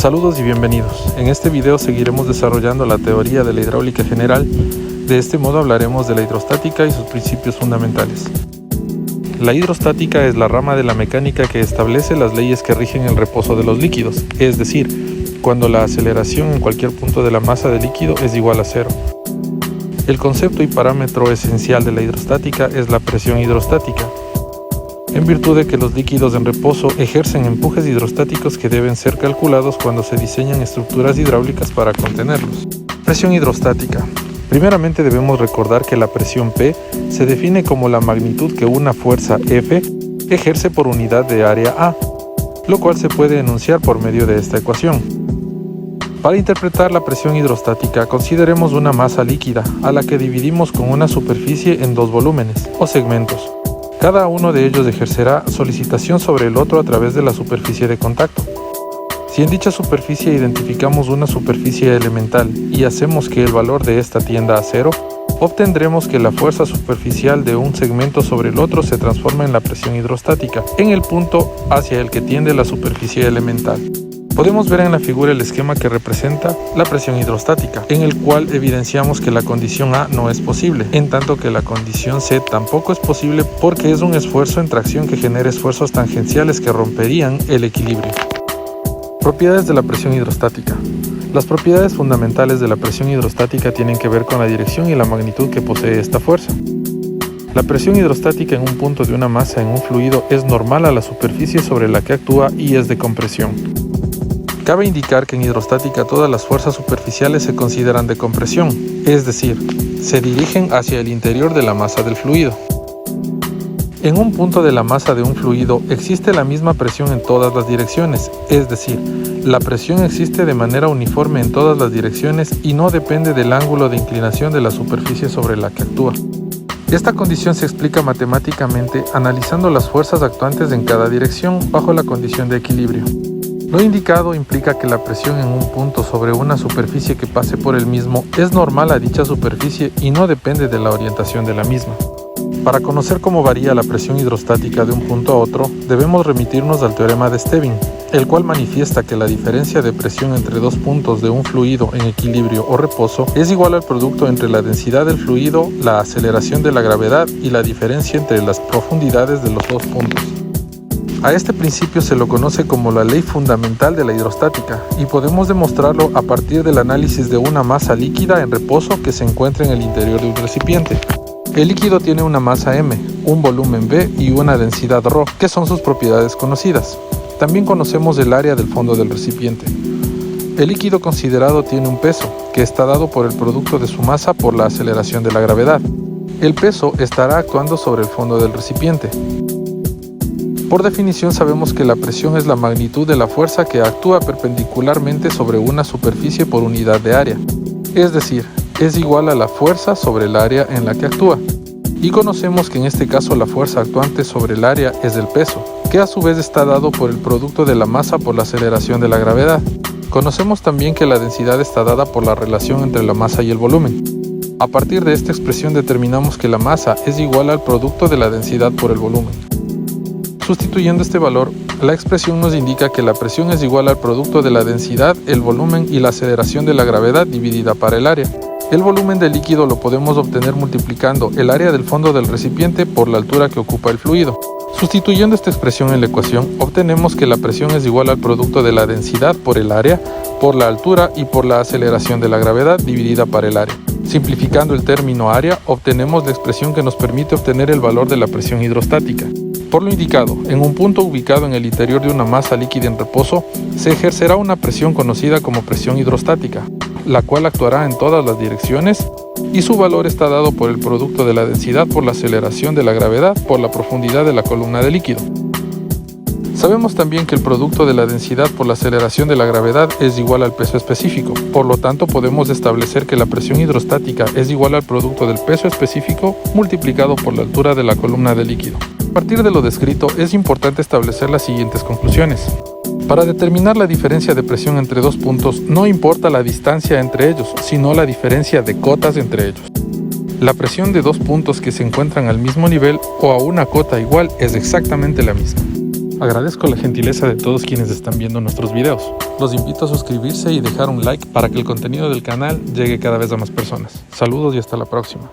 Saludos y bienvenidos. En este video seguiremos desarrollando la teoría de la hidráulica general. De este modo hablaremos de la hidrostática y sus principios fundamentales. La hidrostática es la rama de la mecánica que establece las leyes que rigen el reposo de los líquidos, es decir, cuando la aceleración en cualquier punto de la masa del líquido es igual a cero. El concepto y parámetro esencial de la hidrostática es la presión hidrostática, en virtud de que los líquidos en reposo ejercen empujes hidrostáticos que deben ser calculados cuando se diseñan estructuras hidráulicas para contenerlos. Presión hidrostática. Primeramente debemos recordar que la presión P se define como la magnitud que una fuerza F ejerce por unidad de área A, lo cual se puede enunciar por medio de esta ecuación. Para interpretar la presión hidrostática, consideremos una masa líquida a la que dividimos con una superficie en dos volúmenes o segmentos. Cada uno de ellos ejercerá solicitación sobre el otro a través de la superficie de contacto. Si en dicha superficie identificamos una superficie elemental y hacemos que el valor de esta tienda a cero, obtendremos que la fuerza superficial de un segmento sobre el otro se transforma en la presión hidrostática, en el punto hacia el que tiende la superficie elemental. Podemos ver en la figura el esquema que representa la presión hidrostática, en el cual evidenciamos que la condición A no es posible, en tanto que la condición C tampoco es posible porque es un esfuerzo en tracción que genera esfuerzos tangenciales que romperían el equilibrio. Propiedades de la presión hidrostática. Las propiedades fundamentales de la presión hidrostática tienen que ver con la dirección y la magnitud que posee esta fuerza. La presión hidrostática en un punto de una masa en un fluido es normal a la superficie sobre la que actúa y es de compresión. Cabe indicar que en hidrostática todas las fuerzas superficiales se consideran de compresión, es decir, se dirigen hacia el interior de la masa del fluido. En un punto de la masa de un fluido existe la misma presión en todas las direcciones, es decir, la presión existe de manera uniforme en todas las direcciones y no depende del ángulo de inclinación de la superficie sobre la que actúa. Esta condición se explica matemáticamente analizando las fuerzas actuantes en cada dirección bajo la condición de equilibrio. Lo indicado implica que la presión en un punto sobre una superficie que pase por el mismo es normal a dicha superficie y no depende de la orientación de la misma. Para conocer cómo varía la presión hidrostática de un punto a otro, debemos remitirnos al teorema de Stevin, el cual manifiesta que la diferencia de presión entre dos puntos de un fluido en equilibrio o reposo es igual al producto entre la densidad del fluido, la aceleración de la gravedad y la diferencia entre las profundidades de los dos puntos. A este principio se lo conoce como la ley fundamental de la hidrostática y podemos demostrarlo a partir del análisis de una masa líquida en reposo que se encuentra en el interior de un recipiente. El líquido tiene una masa m, un volumen v y una densidad ρ, que son sus propiedades conocidas. También conocemos el área del fondo del recipiente. El líquido considerado tiene un peso, que está dado por el producto de su masa por la aceleración de la gravedad. El peso estará actuando sobre el fondo del recipiente. Por definición sabemos que la presión es la magnitud de la fuerza que actúa perpendicularmente sobre una superficie por unidad de área, es decir, es igual a la fuerza sobre el área en la que actúa. Y conocemos que en este caso la fuerza actuante sobre el área es el peso, que a su vez está dado por el producto de la masa por la aceleración de la gravedad. Conocemos también que la densidad está dada por la relación entre la masa y el volumen. A partir de esta expresión determinamos que la masa es igual al producto de la densidad por el volumen. Sustituyendo este valor, la expresión nos indica que la presión es igual al producto de la densidad, el volumen y la aceleración de la gravedad dividida para el área. El volumen del líquido lo podemos obtener multiplicando el área del fondo del recipiente por la altura que ocupa el fluido. Sustituyendo esta expresión en la ecuación, obtenemos que la presión es igual al producto de la densidad por el área, por la altura y por la aceleración de la gravedad dividida para el área. Simplificando el término área, obtenemos la expresión que nos permite obtener el valor de la presión hidrostática. Por lo indicado, en un punto ubicado en el interior de una masa líquida en reposo, se ejercerá una presión conocida como presión hidrostática, la cual actuará en todas las direcciones y su valor está dado por el producto de la densidad por la aceleración de la gravedad por la profundidad de la columna de líquido. Sabemos también que el producto de la densidad por la aceleración de la gravedad es igual al peso específico, por lo tanto podemos establecer que la presión hidrostática es igual al producto del peso específico multiplicado por la altura de la columna de líquido. A partir de lo descrito, es importante establecer las siguientes conclusiones. Para determinar la diferencia de presión entre dos puntos, no importa la distancia entre ellos, sino la diferencia de cotas entre ellos. La presión de dos puntos que se encuentran al mismo nivel o a una cota igual es exactamente la misma. Agradezco la gentileza de todos quienes están viendo nuestros videos. Los invito a suscribirse y dejar un like para que el contenido del canal llegue cada vez a más personas. Saludos y hasta la próxima.